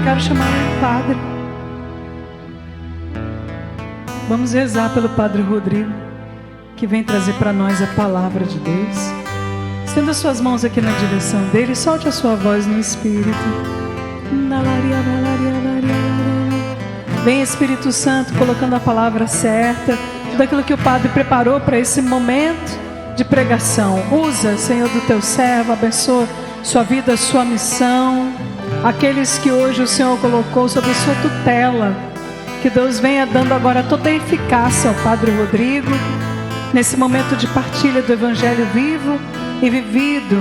quero chamar o Padre. Vamos rezar pelo Padre Rodrigo, que vem trazer para nós a palavra de Deus. Estenda suas mãos aqui na direção dele, solte a sua voz no Espírito. Vem Espírito Santo, colocando a palavra certa, tudo aquilo que o Padre preparou para esse momento de pregação. Usa, Senhor, do teu servo, abençoa sua vida, sua missão, aqueles que hoje o Senhor colocou sob sua tutela. Que Deus venha dando agora toda a eficácia ao Padre Rodrigo, nesse momento de partilha do Evangelho vivo e vivido,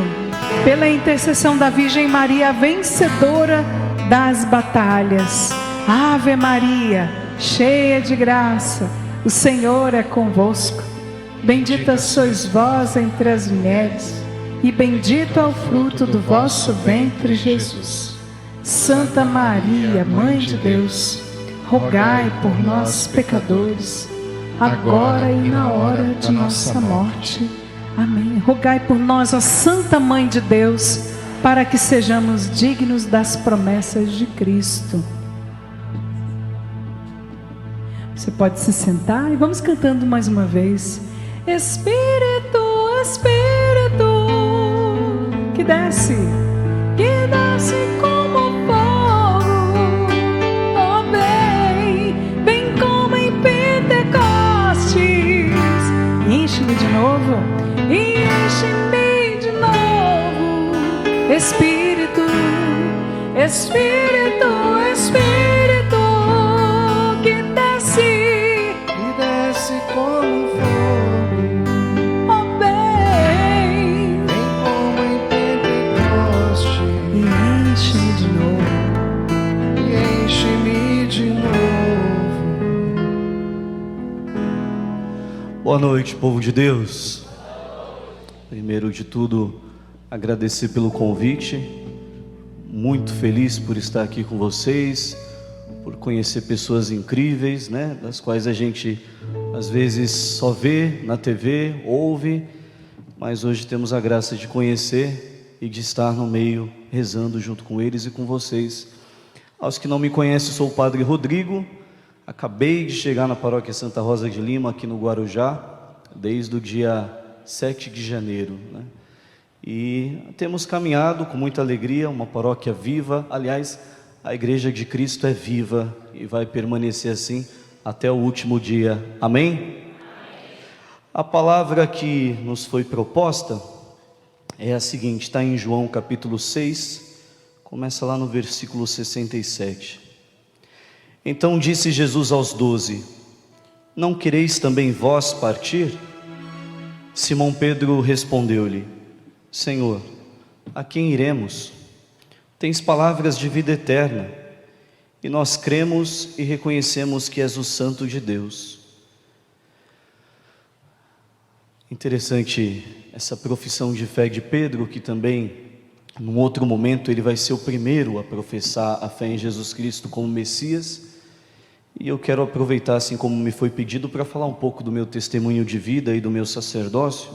pela intercessão da Virgem Maria, vencedora das batalhas. Ave Maria, cheia de graça, o Senhor é convosco. Bendita sois vós entre as mulheres, e bendito é o fruto do vosso ventre, Jesus. Santa Maria, Mãe de Deus, rogai por nós, pecadores, agora e na hora de nossa morte. Amém. Rogai por nós, ó Santa Mãe de Deus, para que sejamos dignos das promessas de Cristo. Você pode se sentar e vamos cantando mais uma vez. Espírito, Espírito, que desce como fogo, ó vem como em Pentecostes, enche-me de novo, enche-me de novo, Espírito, Espírito, Espírito, que desce como fogo, ó vem como em Pentecostes, enche-me de novo. Boa noite, povo de Deus. Primeiro de tudo, agradecer pelo convite. Muito feliz por estar aqui com vocês, por conhecer pessoas incríveis, né? Das quais a gente às vezes só vê na TV, ouve, mas hoje temos a graça de conhecer e de estar no meio, rezando junto com eles e com vocês. Aos que não me conhecem, sou o Padre Rodrigo. Acabei de chegar na paróquia Santa Rosa de Lima, aqui no Guarujá, desde o dia 7 de janeiro, né? E temos caminhado com muita alegria, uma paróquia viva. Aliás, a Igreja de Cristo é viva e vai permanecer assim até o último dia. Amém? A palavra que nos foi proposta é a seguinte, está em João capítulo 6, começa lá no versículo 67. Então disse Jesus aos 12: Não quereis também vós partir? Simão Pedro respondeu-lhe: Senhor, a quem iremos? Tens palavras de vida eterna, e nós cremos e reconhecemos que és o Santo de Deus. Interessante essa profissão de fé de Pedro, que também, num outro momento, ele vai ser o primeiro a professar a fé em Jesus Cristo como Messias. E eu quero aproveitar, assim como me foi pedido, para falar um pouco do meu testemunho de vida e do meu sacerdócio.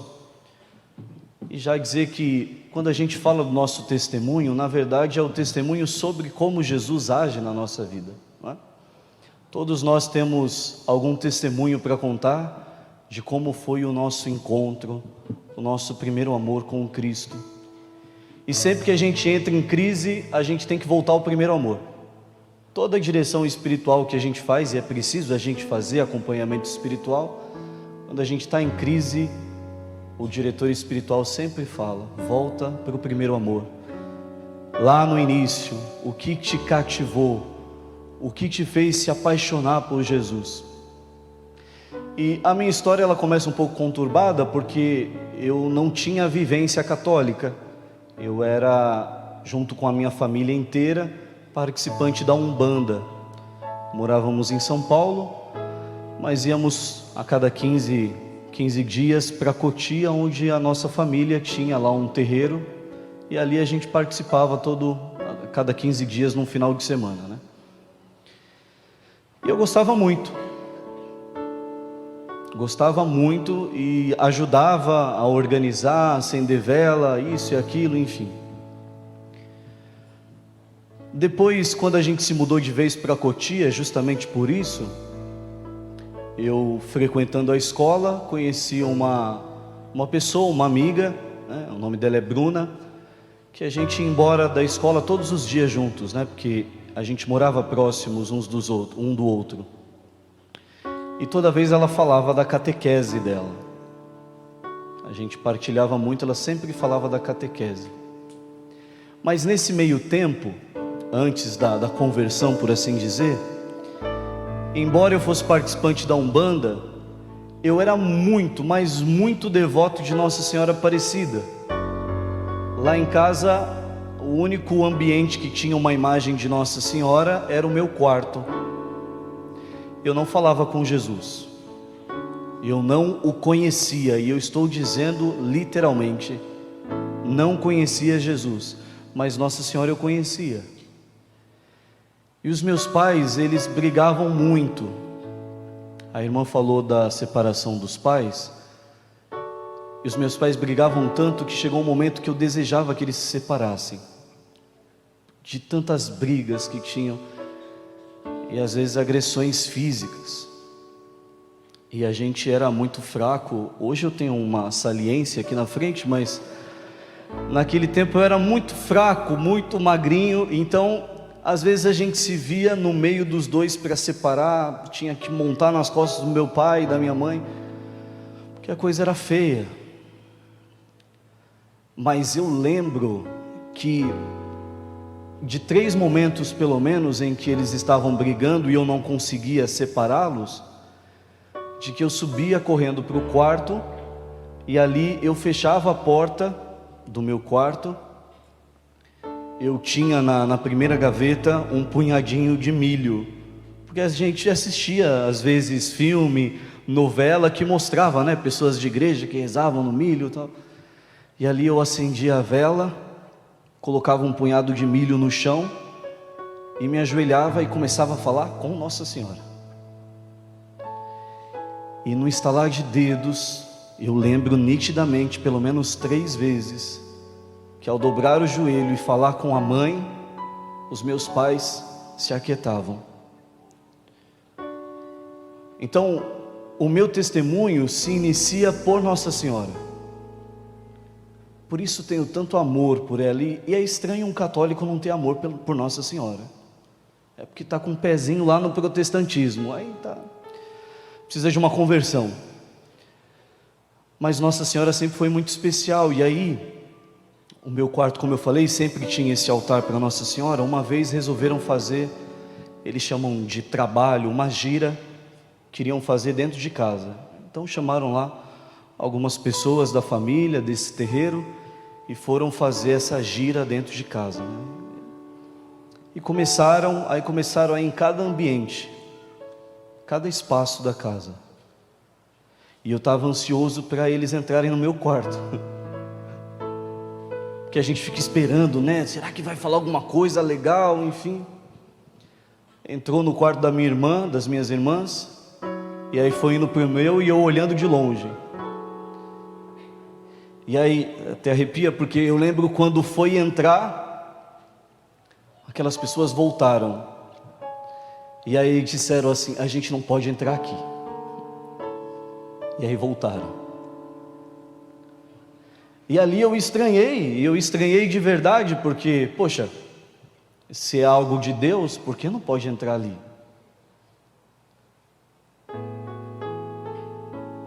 E já dizer que quando a gente fala do nosso testemunho, na verdade é o testemunho sobre como Jesus age na nossa vida, não é? Todos nós temos algum testemunho para contar de como foi o nosso encontro, o nosso primeiro amor com Cristo. E sempre que a gente entra em crise, a gente tem que voltar ao primeiro amor. Toda a direção espiritual que a gente faz, e é preciso a gente fazer acompanhamento espiritual, quando a gente está em crise, o diretor espiritual sempre fala: volta para o primeiro amor. Lá no início, o que te cativou, o que te fez se apaixonar por Jesus. E a minha história, ela começa um pouco conturbada, porque eu não tinha vivência católica. Eu era, junto com a minha família inteira, participante da Umbanda. Morávamos em São Paulo, mas íamos a cada 15 dias para Cotia, onde a nossa família tinha lá um terreiro, e ali a gente participava a cada 15 dias num final de semana, né? E eu gostava muito e ajudava a organizar, acender vela, isso e aquilo, enfim. Depois, quando a gente se mudou de vez para Cotia, justamente por isso, eu frequentando a escola, conheci uma pessoa, uma amiga, né? O nome dela é Bruna, que a gente ia embora da escola todos os dias juntos, né? Porque a gente morava próximos um do outro. E toda vez ela falava da catequese dela. A gente partilhava muito, ela sempre falava da catequese. Mas nesse meio tempo, antes da conversão, por assim dizer, embora eu fosse participante da Umbanda, eu era muito, mas muito devoto de Nossa Senhora Aparecida. Lá em casa, o único ambiente que tinha uma imagem de Nossa Senhora era o meu quarto. Eu não falava com Jesus, eu não o conhecia, e eu estou dizendo literalmente, não conhecia Jesus, mas Nossa Senhora eu conhecia. E os meus pais, eles brigavam muito. A irmã falou da separação dos pais, e os meus pais brigavam tanto que chegou um momento que eu desejava que eles se separassem, de tantas brigas que tinham, e às vezes agressões físicas, e a gente era muito fraco. Hoje eu tenho uma saliência aqui na frente, mas naquele tempo eu era muito fraco, muito magrinho, então às vezes a gente se via no meio dos dois para separar, tinha que montar nas costas do meu pai e da minha mãe, porque a coisa era feia. Mas eu lembro que de 3 momentos pelo menos em que eles estavam brigando e eu não conseguia separá-los, de que eu subia correndo para o quarto e ali eu fechava a porta do meu quarto. Eu tinha na primeira gaveta um punhadinho de milho, porque a gente assistia às vezes filme, novela que mostrava, né, pessoas de igreja que rezavam no milho e tal. E ali eu acendia a vela, colocava um punhado de milho no chão e me ajoelhava e começava a falar com Nossa Senhora. E no estalar de dedos, eu lembro nitidamente, pelo menos 3 vezes, que ao dobrar o joelho e falar com a mãe, os meus pais se aquietavam. Então, o meu testemunho se inicia por Nossa Senhora. Por isso tenho tanto amor por ela, e é estranho um católico não ter amor por Nossa Senhora. É porque está com um pezinho lá no protestantismo, aí tá, precisa de uma conversão. Mas Nossa Senhora sempre foi muito especial, e aí, o meu quarto, como eu falei, sempre tinha esse altar para Nossa Senhora. Uma vez resolveram fazer, eles chamam de trabalho, uma gira, queriam fazer dentro de casa. Então chamaram lá algumas pessoas da família, desse terreiro, e foram fazer essa gira dentro de casa, né? E começaram a em cada ambiente, cada espaço da casa. E eu estava ansioso para eles entrarem no meu quarto, porque a gente fica esperando, né? Será que vai falar alguma coisa legal? Enfim, entrou no quarto da minha irmã, das minhas irmãs, e aí foi indo pro meu e eu olhando de longe. E aí até arrepia, porque eu lembro quando foi entrar, aquelas pessoas voltaram, e aí disseram assim: a gente não pode entrar aqui. E aí voltaram. E ali eu estranhei de verdade, porque, poxa, se é algo de Deus, por que não pode entrar ali?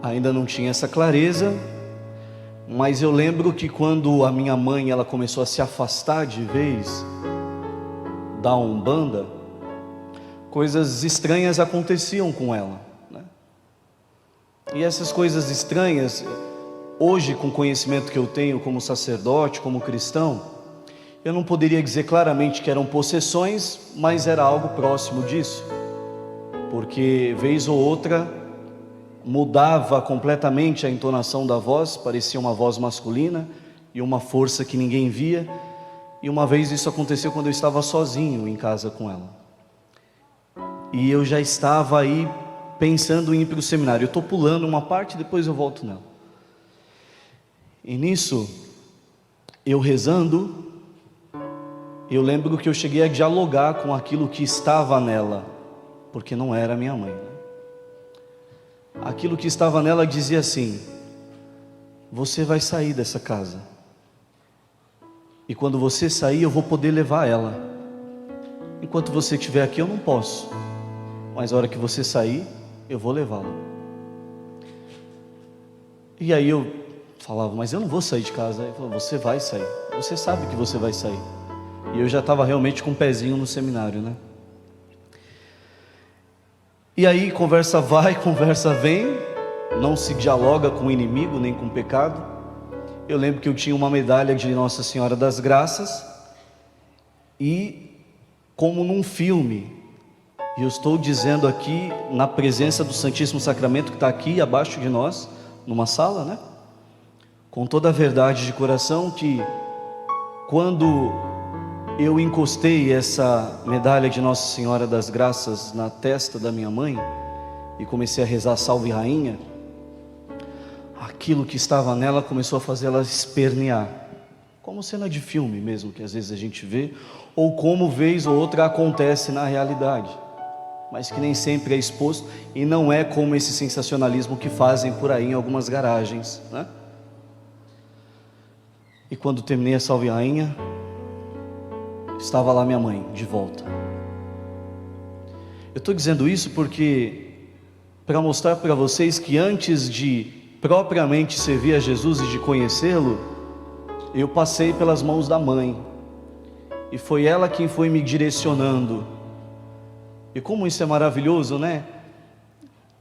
Ainda não tinha essa clareza, mas eu lembro que quando a minha mãe ela começou a se afastar de vez da Umbanda, coisas estranhas aconteciam com ela, né? E essas coisas estranhas, hoje com o conhecimento que eu tenho como sacerdote, como cristão, eu não poderia dizer claramente que eram possessões, mas era algo próximo disso, porque vez ou outra mudava completamente a entonação da voz, parecia uma voz masculina e uma força que ninguém via. E uma vez isso aconteceu quando eu estava sozinho em casa com ela, e eu já estava aí pensando em ir para o seminário. Eu estou pulando uma parte, depois eu volto nela. E nisso, eu rezando, Eu lembro que eu cheguei a dialogar com aquilo que estava nela, porque não era minha mãe. Aquilo que estava nela dizia assim: você vai sair dessa casa, e quando você sair eu vou poder levar ela. Enquanto você estiver aqui eu não posso, mas a hora que você sair eu vou levá-la. E aí eu falava: mas eu não vou sair de casa. Ele falou: você vai sair, você sabe que você vai sair. E eu já estava realmente com um pezinho no seminário, né? E aí conversa vai, conversa vem, não se dialoga com o inimigo nem com o pecado. Eu lembro que eu tinha uma medalha de Nossa Senhora das Graças, e como num filme, e eu estou dizendo aqui na presença do Santíssimo Sacramento que está aqui abaixo de nós, numa sala, né? Com toda a verdade de coração, que quando eu encostei essa medalha de Nossa Senhora das Graças na testa da minha mãe e comecei a rezar Salve Rainha, aquilo que estava nela começou a fazer ela espernear, como cena de filme mesmo, que às vezes a gente vê, ou como vez ou outra acontece na realidade, mas que nem sempre é exposto, e não é como esse sensacionalismo que fazem por aí em algumas garagens, né? E quando terminei a Salve Rainha, estava lá minha mãe, de volta. Eu estou dizendo isso porque, para mostrar para vocês que antes de propriamente servir a Jesus e de conhecê-lo, eu passei pelas mãos da mãe, e foi ela quem foi me direcionando. E como isso é maravilhoso, né?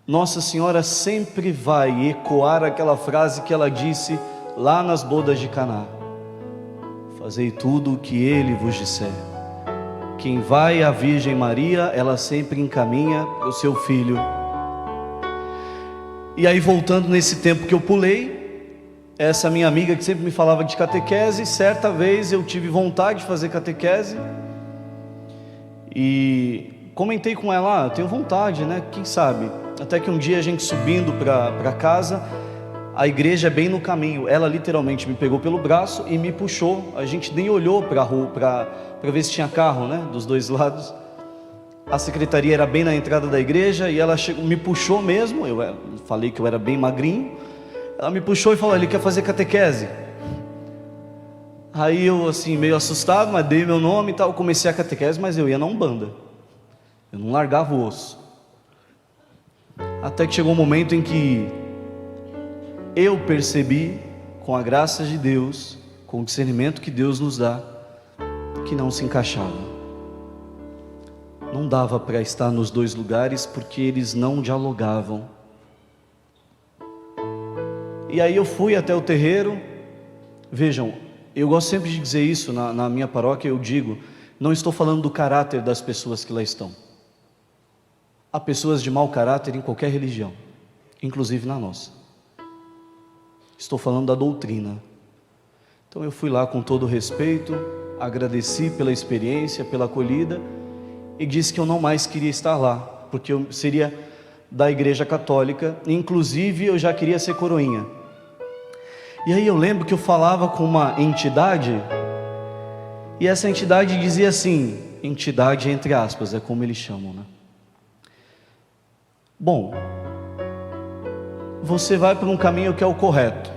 Nossa Senhora sempre vai ecoar aquela frase que ela disse lá nas bodas de Caná: fazei tudo o que ele vos disser. Quem vai à Virgem Maria, ela sempre encaminha para o seu filho. E aí, voltando nesse tempo que eu pulei, essa minha amiga que sempre me falava de catequese, certa vez eu tive vontade de fazer catequese, e comentei com ela: eu tenho vontade, né? Quem sabe? Até que um dia a gente subindo para casa, a igreja é bem no caminho, ela literalmente me pegou pelo braço e me puxou. A gente nem olhou para a rua para ver se tinha carro, né, dos dois lados. A secretaria era bem na entrada da igreja, e ela me puxou mesmo. Eu falei que eu era bem magrinho. Ela me puxou e falou: ele quer fazer catequese. Aí eu, assim, meio assustado, mas dei meu nome e tal, comecei a catequese, mas eu ia na Umbanda, eu não largava o osso. Até que chegou um momento em que eu percebi, com a graça de Deus, com o discernimento que Deus nos dá, que não se encaixava. Não dava para estar nos dois lugares, porque eles não dialogavam. E aí eu fui até o terreiro. Vejam, eu gosto sempre de dizer isso na minha paróquia. Eu digo, não estou falando do caráter das pessoas que lá estão. Há pessoas de mau caráter em qualquer religião, inclusive na nossa. Estou falando da doutrina. Então eu fui lá com todo respeito, agradeci pela experiência, pela acolhida, e disse que eu não mais queria estar lá, porque eu seria da igreja católica, inclusive eu já queria ser coroinha. E aí eu lembro que eu falava com uma entidade, e essa entidade dizia assim, entidade entre aspas, é como eles chamam, né? Bom, você vai por um caminho que é o correto.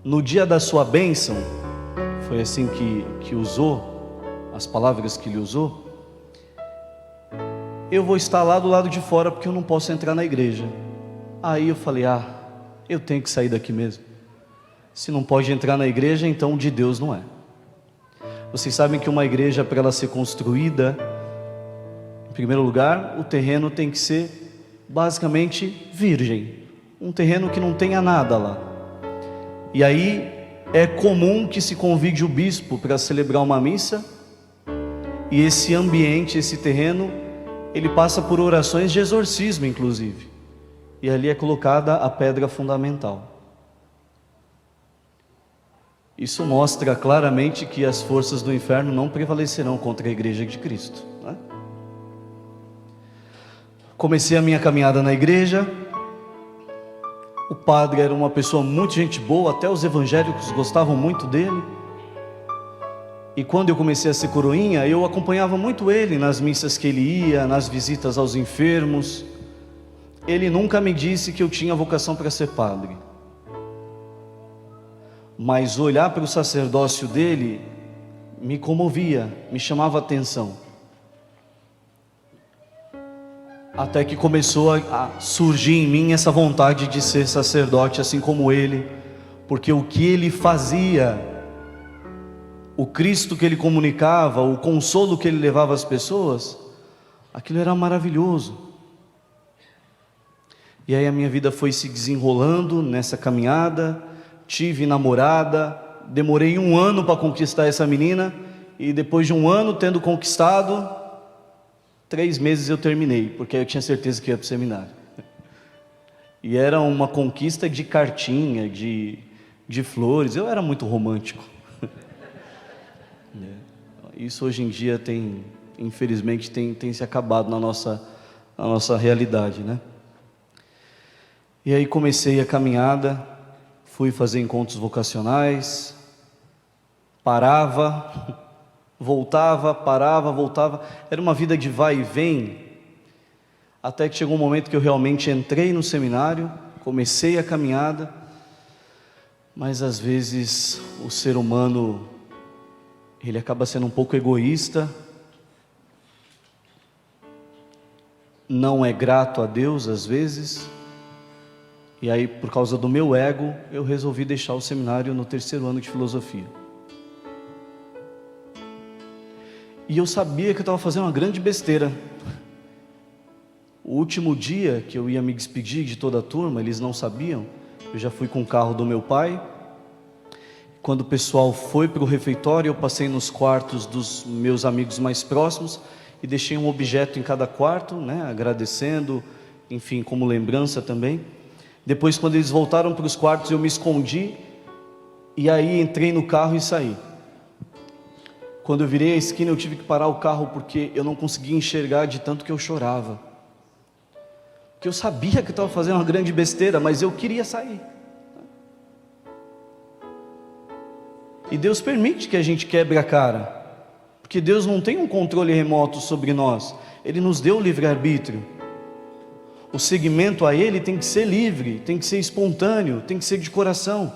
No dia da sua bênção, foi assim que usou, as palavras que ele usou, eu vou estar lá do lado de fora, porque eu não posso entrar na igreja. Aí eu falei, eu tenho que sair daqui mesmo. Se não pode entrar na igreja, então de Deus não é. Vocês sabem que uma igreja, para ela ser construída, em primeiro lugar, o terreno tem que ser basicamente virgem, um terreno que não tenha nada lá. E aí é comum que se convide o bispo para celebrar uma missa, e esse ambiente, esse terreno, ele passa por orações de exorcismo, inclusive, e ali é colocada a pedra fundamental. Isso mostra claramente que as forças do inferno não prevalecerão contra a igreja de Cristo, né? Comecei a minha caminhada na igreja. O padre era uma pessoa muito gente boa, até os evangélicos gostavam muito dele. E quando eu comecei a ser coroinha, eu acompanhava muito ele nas missas que ele ia, nas visitas aos enfermos. Ele nunca me disse que eu tinha vocação para ser padre. Mas olhar para o sacerdócio dele me comovia, me chamava a atenção. Até que começou a surgir em mim essa vontade de ser sacerdote, assim como ele, porque o que ele fazia, o Cristo que ele comunicava, o consolo que ele levava às pessoas, aquilo era maravilhoso. E aí a minha vida foi se desenrolando nessa caminhada. Tive namorada, demorei 1 ano para conquistar essa menina, e depois de 1 ano tendo conquistado, 3 meses eu terminei, porque eu tinha certeza que ia para o seminário. E era uma conquista de cartinha, de flores. Eu era muito romântico. Isso hoje em dia infelizmente tem se acabado na nossa realidade, né? E aí comecei a caminhada, fui fazer encontros vocacionais, parava, voltava, parava, voltava. Era uma vida de vai e vem, até que chegou um momento que eu realmente entrei no seminário, comecei a caminhada, mas às vezes o ser humano, ele acaba sendo um pouco egoísta, não é grato a Deus às vezes, e aí por causa do meu ego, eu resolvi deixar o seminário no 3º ano de filosofia. E eu sabia que eu estava fazendo uma grande besteira. O último dia que eu ia me despedir de toda a turma, eles não sabiam, eu já fui com o carro do meu pai. Quando o pessoal foi para o refeitório, eu passei nos quartos dos meus amigos mais próximos e deixei um objeto em cada quarto, né, agradecendo, enfim, como lembrança também. Depois, quando eles voltaram para os quartos, eu me escondi, e aí entrei no carro e saí. Quando eu virei a esquina, eu tive que parar o carro, porque eu não conseguia enxergar de tanto que eu chorava. Porque eu sabia que eu estava fazendo uma grande besteira, mas eu queria sair. E Deus permite que a gente quebre a cara, porque Deus não tem um controle remoto sobre nós. Ele nos deu o livre-arbítrio. O seguimento a Ele tem que ser livre, tem que ser espontâneo, tem que ser de coração.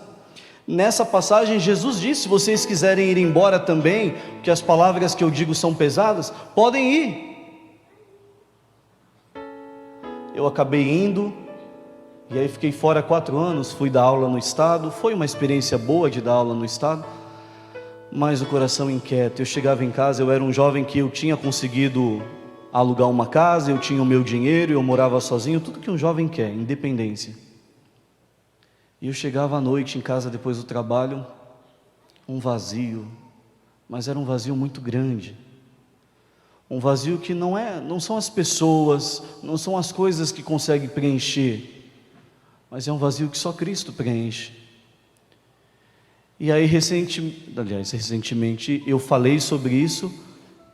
Nessa passagem Jesus disse: se vocês quiserem ir embora também, que as palavras que eu digo são pesadas, podem ir. Eu acabei indo, e aí fiquei fora 4 anos, fui dar aula no estado. Foi uma experiência boa de dar aula no estado, mas o coração inquieto. Eu chegava em casa, eu era um jovem que eu tinha conseguido alugar uma casa, eu tinha o meu dinheiro, eu morava sozinho, tudo que um jovem quer, independência. E eu chegava à noite em casa depois do trabalho, um vazio, mas era um vazio muito grande. Um vazio que não são as pessoas, não são as coisas que conseguem preencher, mas é um vazio que só Cristo preenche. E aí recentemente eu falei sobre isso,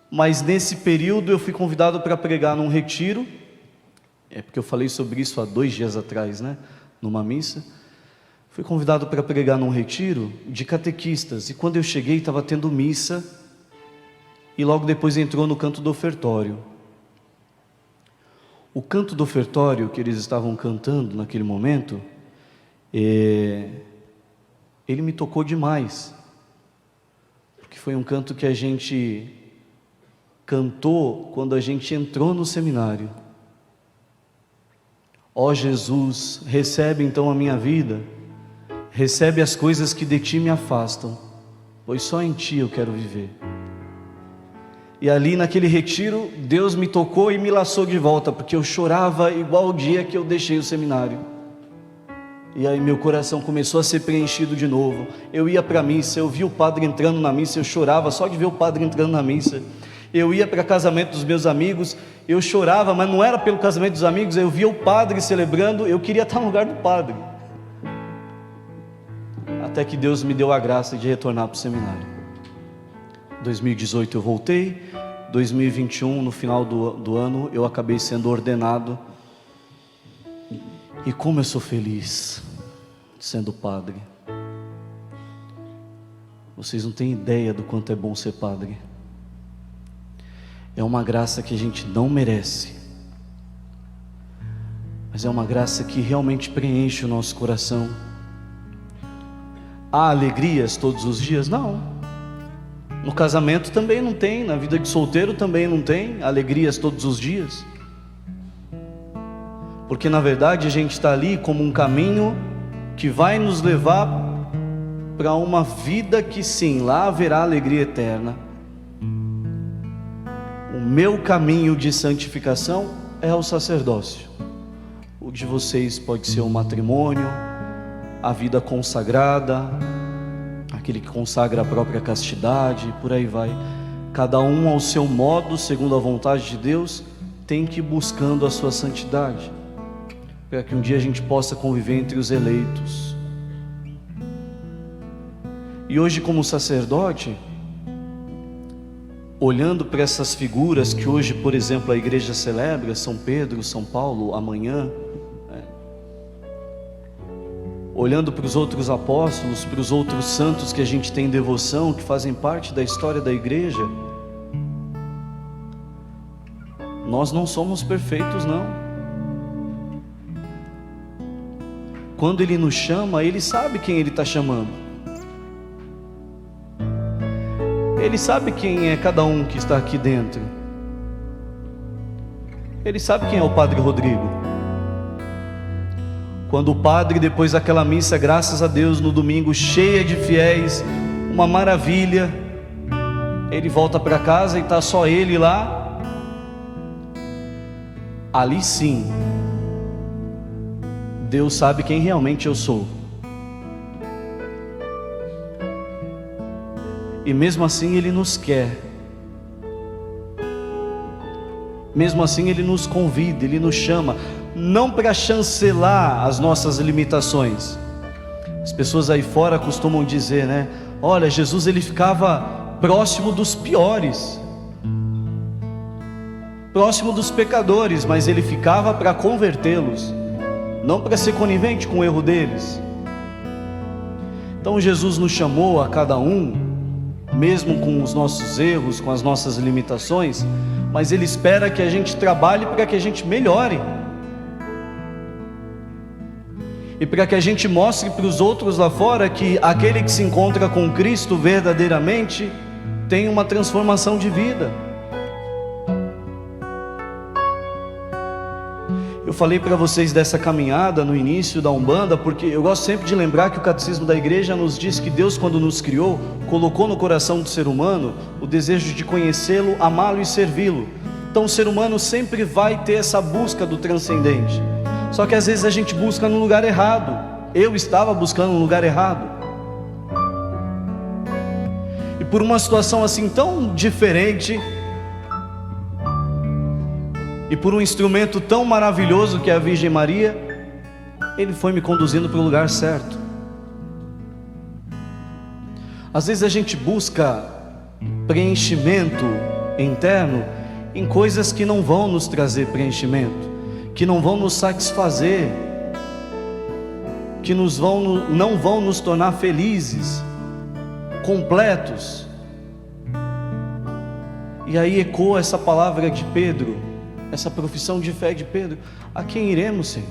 mas nesse período eu fui convidado para pregar num retiro. É porque eu falei sobre isso há 2 dias atrás, né? Numa missa. Fui convidado para pregar num retiro de catequistas, e quando eu cheguei estava tendo missa, e logo depois entrou no canto do ofertório. O canto do ofertório que eles estavam cantando naquele momento, ele me tocou demais, porque foi um canto que a gente cantou quando a gente entrou no seminário. Ó Jesus, recebe então a minha vida, recebe as coisas que de Ti me afastam, pois só em Ti eu quero viver. E ali naquele retiro, Deus me tocou e me laçou de volta, porque eu chorava igual o dia que eu deixei o seminário. E aí meu coração começou a ser preenchido de novo. Eu ia para a missa, eu via o padre entrando na missa, eu chorava só de ver o padre entrando na missa. Eu ia para casamento dos meus amigos, eu chorava, mas não era pelo casamento dos amigos, eu via o padre celebrando, eu queria estar no lugar do padre. Até que Deus me deu a graça de retornar para o seminário. 2018 eu voltei, 2021 no final do ano eu acabei sendo ordenado. E como eu sou feliz sendo padre. Vocês não têm ideia do quanto é bom ser padre. É uma graça que a gente não merece, mas é uma graça que realmente preenche o nosso coração. Há alegrias todos os dias? Não. No casamento também não tem, na vida de solteiro também não tem alegrias todos os dias. Porque na verdade a gente está ali como um caminho que vai nos levar para uma vida que sim, lá haverá alegria eterna. O meu caminho de santificação é o sacerdócio. O de vocês pode ser o matrimônio, a vida consagrada, aquele que consagra a própria castidade, por aí vai. Cada um ao seu modo, segundo a vontade de Deus, tem que ir buscando a sua santidade, para que um dia a gente possa conviver entre os eleitos. E hoje, como sacerdote, olhando para essas figuras que hoje, por exemplo, a igreja celebra, São Pedro, São Paulo, amanhã, olhando para os outros apóstolos, para os outros santos que a gente tem devoção, que fazem parte da história da igreja, nós não somos perfeitos, não. Quando Ele nos chama, Ele sabe quem Ele está chamando. Ele sabe quem é cada um que está aqui dentro. Ele sabe quem é o Padre Rodrigo. Quando o padre, depois daquela missa, graças a Deus, no domingo, cheia de fiéis, uma maravilha, ele volta para casa e está só ele lá. Ali sim, Deus sabe quem realmente eu sou. E mesmo assim Ele nos quer. Mesmo assim Ele nos convida, Ele nos chama, não para chancelar as nossas limitações. As pessoas aí fora costumam dizer, né? Olha, Jesus Ele ficava próximo dos piores, próximo dos pecadores, mas Ele ficava para convertê-los, não para ser conivente com o erro deles. Então Jesus nos chamou a cada um, mesmo com os nossos erros, com as nossas limitações, mas Ele espera que a gente trabalhe para que a gente melhore, e para que a gente mostre para os outros lá fora que aquele que se encontra com Cristo verdadeiramente tem uma transformação de vida. Eu falei para vocês dessa caminhada no início da Umbanda, porque eu gosto sempre de lembrar que o Catecismo da Igreja nos diz que Deus, quando nos criou, colocou no coração do ser humano o desejo de conhecê-lo, amá-lo e servi-lo. Então o ser humano sempre vai ter essa busca do transcendente. Só que às vezes a gente busca no lugar errado. Eu estava buscando no lugar errado. E por uma situação assim tão diferente, e por um instrumento tão maravilhoso que é a Virgem Maria, Ele foi me conduzindo para o lugar certo. Às vezes a gente busca preenchimento interno em coisas que não vão nos trazer preenchimento, que não vão nos satisfazer, que não vão nos tornar felizes, completos. E aí ecoa essa palavra de Pedro, essa profissão de fé de Pedro: a quem iremos, Senhor?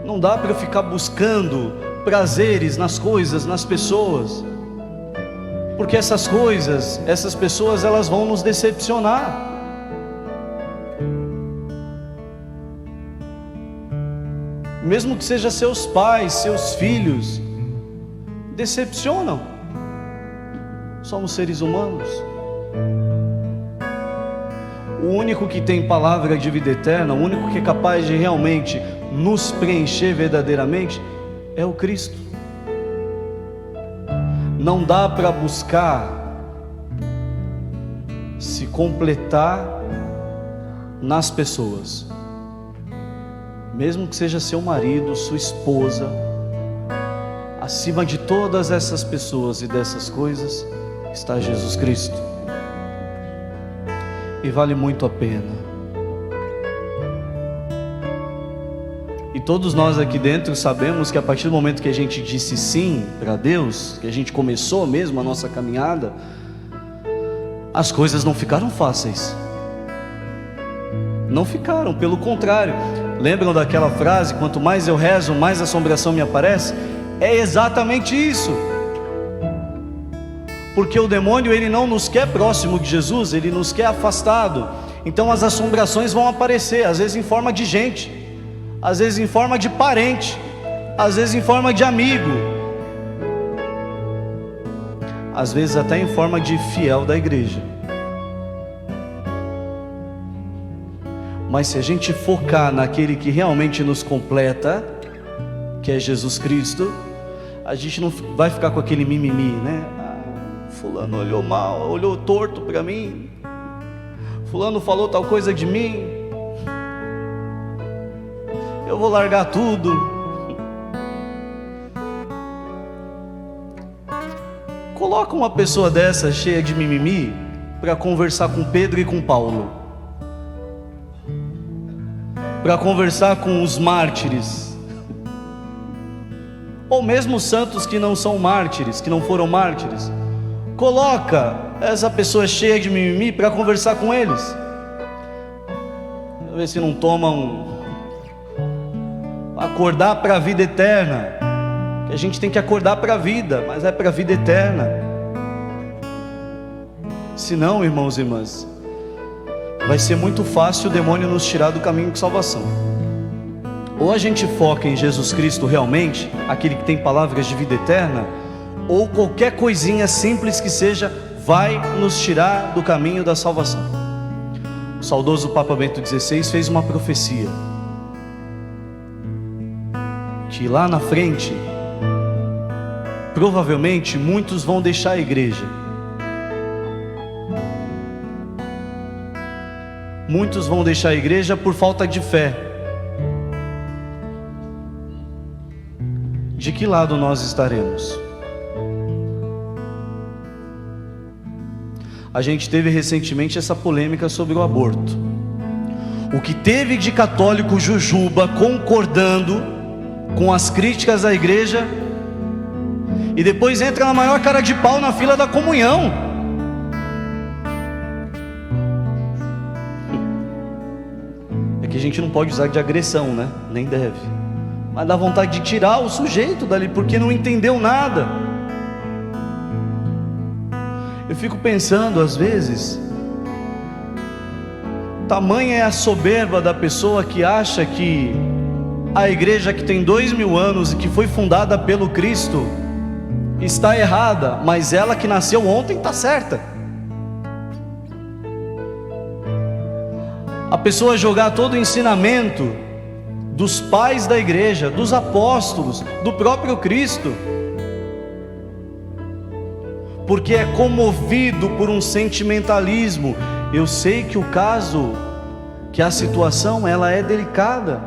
Não dá para ficar buscando prazeres nas coisas, nas pessoas, porque essas coisas, essas pessoas, elas vão nos decepcionar. Mesmo que seja seus pais, seus filhos, decepcionam. Somos seres humanos. O único que tem palavra de vida eterna, o único que é capaz de realmente nos preencher verdadeiramente, é o Cristo. Não dá para buscar se completar nas pessoas, mesmo que seja seu marido, sua esposa. Acima de todas essas pessoas e dessas coisas está Jesus Cristo. E vale muito a pena. E todos nós aqui dentro sabemos que a partir do momento que a gente disse sim para Deus, que a gente começou mesmo a nossa caminhada, as coisas não ficaram fáceis. Não ficaram, pelo contrário. Lembram daquela frase, quanto mais eu rezo, mais assombração me aparece? É exatamente isso. Porque o demônio, ele não nos quer próximo de Jesus, ele nos quer afastado. Então as assombrações vão aparecer, às vezes em forma de gente, às vezes em forma de parente, às vezes em forma de amigo, às vezes até em forma de fiel da igreja. Mas se a gente focar naquele que realmente nos completa, que é Jesus Cristo, a gente não vai ficar com aquele mimimi, né? Fulano olhou mal, olhou torto para mim, fulano falou tal coisa de mim, eu vou largar tudo. Coloca uma pessoa dessa cheia de mimimi para conversar com Pedro e com Paulo, para conversar com os mártires, ou mesmo santos que não são mártires, que não foram mártires. Coloca essa pessoa cheia de mimimi para conversar com eles. Ver se não tomam acordar para a vida eterna. Que a gente tem que acordar para a vida, mas é para a vida eterna. Senão, irmãos e irmãs, vai ser muito fácil o demônio nos tirar do caminho de salvação. Ou a gente foca em Jesus Cristo realmente, aquele que tem palavras de vida eterna, ou qualquer coisinha simples que seja, vai nos tirar do caminho da salvação. O saudoso Papa Bento XVI fez uma profecia, que lá na frente, provavelmente muitos vão deixar a igreja. Muitos vão deixar a igreja por falta de fé. De que lado nós estaremos? A gente teve recentemente essa polêmica sobre o aborto. O que teve de católico jujuba concordando com as críticas à igreja, e depois entra na maior cara de pau na fila da comunhão. É que a gente não pode usar de agressão, né? Nem deve. Mas dá vontade de tirar o sujeito dali, porque não entendeu nada. Eu fico pensando às vezes, tamanha é a soberba da pessoa que acha que a igreja que tem 2000 anos e que foi fundada pelo Cristo está errada, mas ela que nasceu ontem está certa. A pessoa jogar todo o ensinamento dos pais da igreja, dos apóstolos, do próprio Cristo, porque é comovido por um sentimentalismo. Eu sei que o caso, que a situação, ela é delicada,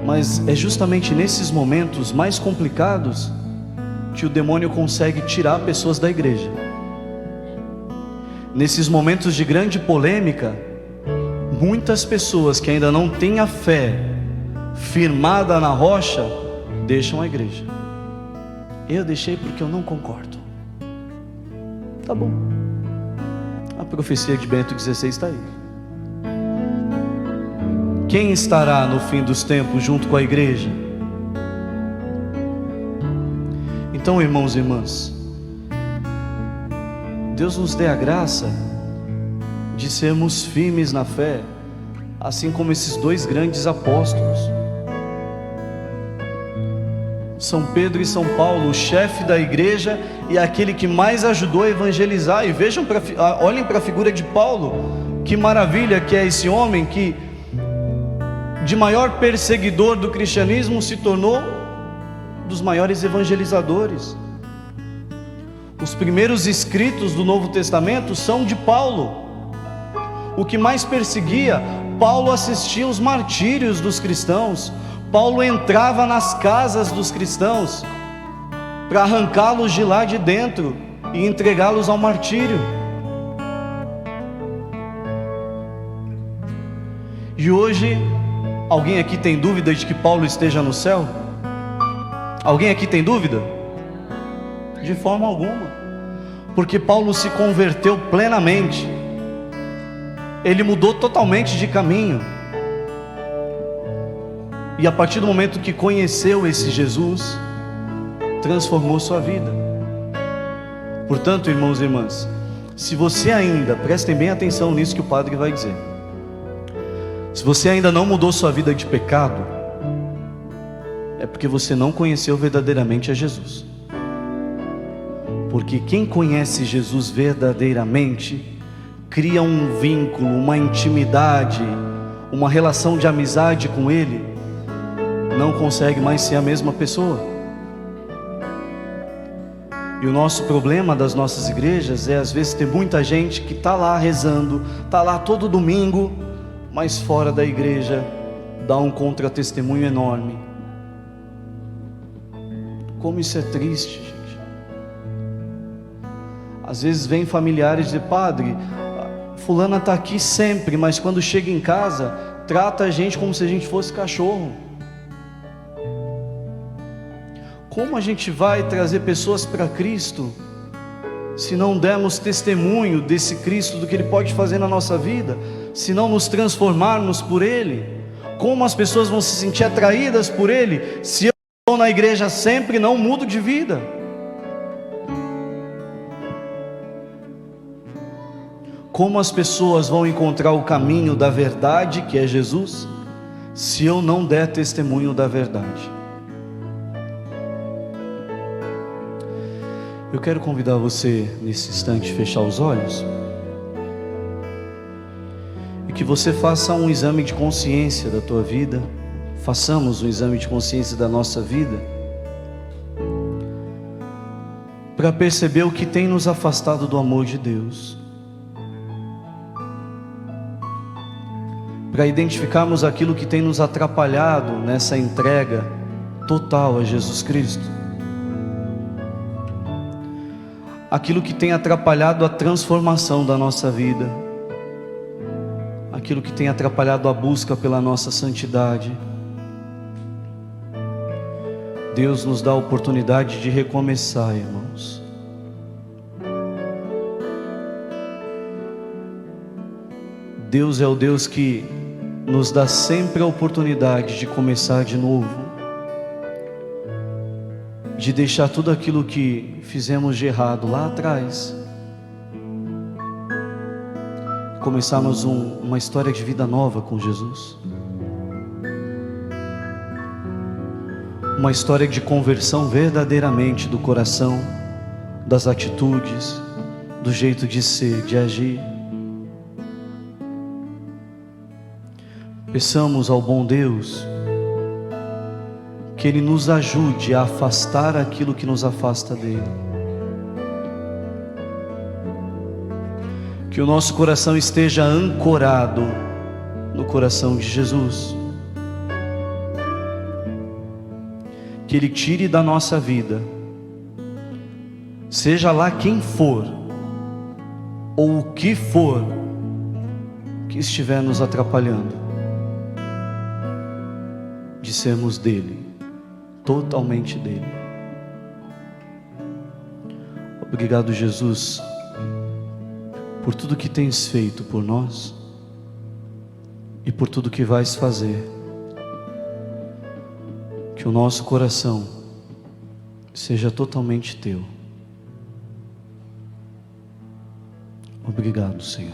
mas é justamente nesses momentos mais complicados que o demônio consegue tirar pessoas da igreja. Nesses momentos de grande polêmica, muitas pessoas que ainda não têm a fé firmada na rocha, deixam a igreja. Eu deixei porque eu não concordo. Tá bom. A profecia de Bento XVI está aí. Quem estará no fim dos tempos junto com a igreja? Então, irmãos e irmãs, Deus nos dê a graça de sermos firmes na fé, assim como esses dois grandes apóstolos, São Pedro e São Paulo, o chefe da igreja e aquele que mais ajudou a evangelizar. E vejam, olhem para a figura de Paulo, que maravilha que é esse homem que, de maior perseguidor do cristianismo, se tornou dos maiores evangelizadores. Os primeiros escritos do Novo Testamento são de Paulo. O que mais perseguia, Paulo assistia aos martírios dos cristãos. Paulo entrava nas casas dos cristãos para arrancá-los de lá de dentro e entregá-los ao martírio. E E hoje, alguém aqui tem dúvida de que Paulo esteja no céu? Alguém aqui tem dúvida? De forma alguma, porque Paulo se converteu plenamente, ele mudou totalmente de caminho, e a partir do momento que conheceu esse Jesus, transformou sua vida. Portanto, irmãos e irmãs, se você ainda, prestem bem atenção nisso que o padre vai dizer, se você ainda não mudou sua vida de pecado, é porque você não conheceu verdadeiramente a Jesus. Porque quem conhece Jesus verdadeiramente, cria um vínculo, uma intimidade, uma relação de amizade com Ele, não consegue mais ser a mesma pessoa. E o nosso problema das nossas igrejas é às vezes ter muita gente que está lá rezando, está lá todo domingo, mas fora da igreja dá um contra-testemunho enorme. Como isso é triste, gente. Às vezes vem familiares de padre, fulana está aqui sempre, mas quando chega em casa, trata a gente como se a gente fosse cachorro. Como a gente vai trazer pessoas para Cristo, se não dermos testemunho desse Cristo, do que Ele pode fazer na nossa vida, se não nos transformarmos por Ele? Como as pessoas vão se sentir atraídas por Ele, se eu estou na igreja sempre e não mudo de vida? Como as pessoas vão encontrar o caminho da verdade, que é Jesus, se eu não der testemunho da verdade? Eu quero convidar você nesse instante a fechar os olhos e que você faça um exame de consciência da tua vida, façamos um exame de consciência da nossa vida, para perceber o que tem nos afastado do amor de Deus, para identificarmos aquilo que tem nos atrapalhado nessa entrega total a Jesus Cristo, aquilo que tem atrapalhado a transformação da nossa vida, aquilo que tem atrapalhado a busca pela nossa santidade. Deus nos dá a oportunidade de recomeçar, irmãos. Deus é o Deus que nos dá sempre a oportunidade de começar de novo, de deixar tudo aquilo que fizemos de errado lá atrás, começarmos uma história de vida nova com Jesus, uma história de conversão verdadeiramente do coração, das atitudes, do jeito de ser, de agir. Peçamos ao bom Deus que Ele nos ajude a afastar aquilo que nos afasta dEle, que o nosso coração esteja ancorado no coração de Jesus, que Ele tire da nossa vida, seja lá quem for, ou o que for, que estiver nos atrapalhando, de sermos dEle, totalmente dEle. Obrigado, Jesus, por tudo que tens feito por nós e por tudo que vais fazer. Que o nosso coração seja totalmente teu. Obrigado, Senhor.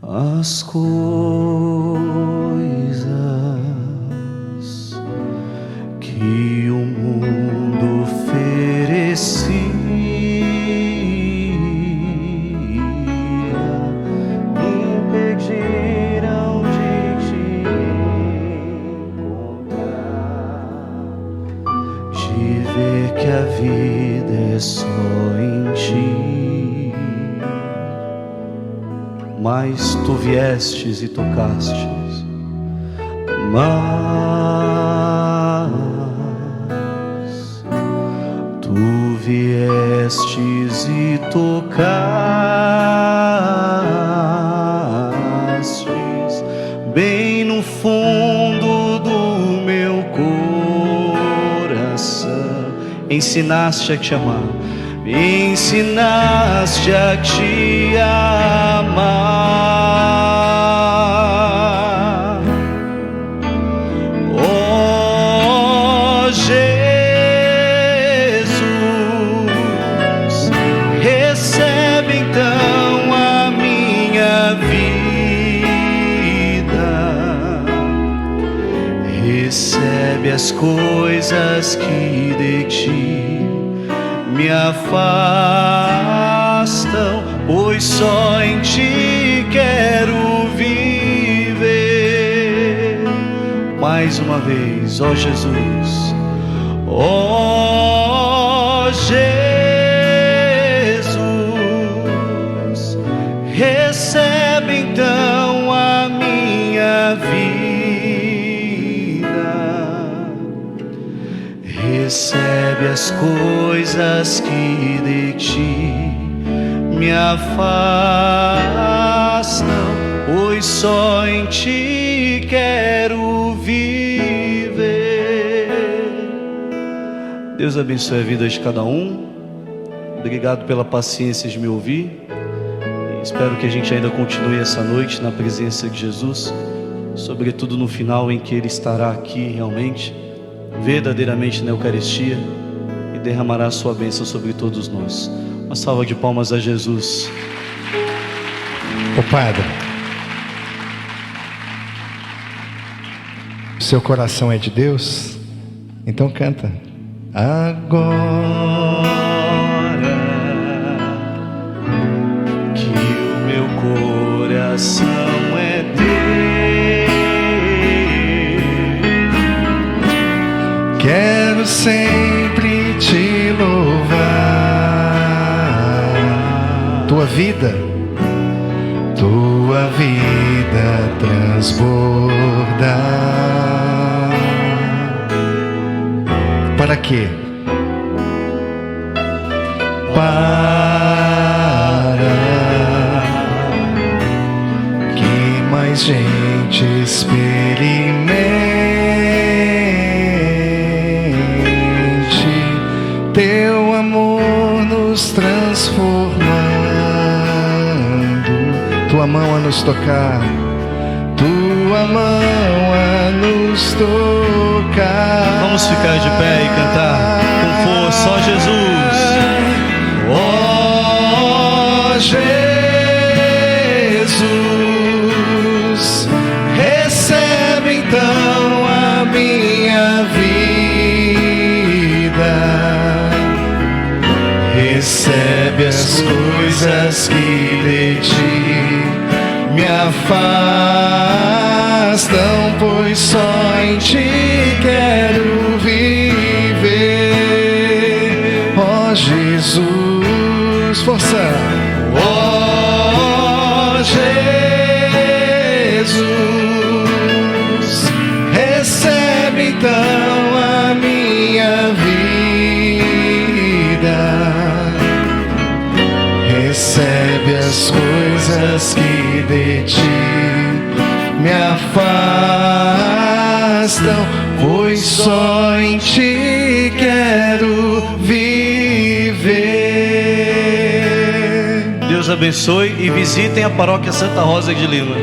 As coisas que o mundo oferecia impediram de te encontrar, de ver que a vida é só em ti. Mas tu viestes e tocastes, mas tu viestes e tocaste ensinaste a te amar, me ensinaste a te amar. Oh Jesus, recebe então a minha vida, recebe as coisas que de ti me afastam, pois só em ti quero viver. Mais uma vez, ó Jesus, ó Jesus, recebe então a minha vida, recebe as coisas que de ti me afastam, pois só em ti quero viver. Deus abençoe a vida de cada um. Obrigado pela paciência de me ouvir. E espero que a gente ainda continue essa noite na presença de Jesus, sobretudo no final, em que Ele estará aqui realmente, verdadeiramente na Eucaristia, e derramará a sua bênção sobre todos nós. Uma salva de palmas a Jesus. Ô Padre, seu coração é de Deus? Então canta. Agora que o meu coração é teu, quero sempre te louvar. Tua vida transbordar. Para quê? Para que mais gente experimente teu amor nos transformando, tua mão a nos tocar, tua mão a nos tocar. Vamos ficar de pé e cantar com força, ó Jesus. Ó Jesus, recebe então a minha vida, recebe as coisas que de ti me afastam, pois só em ti quero viver. Ó Jesus, força. Ó Jesus, recebe então a minha vida, recebe as coisas que de ti me afastam, pois só em ti quero viver. Deus abençoe e visitem a paróquia Santa Rosa de Lima.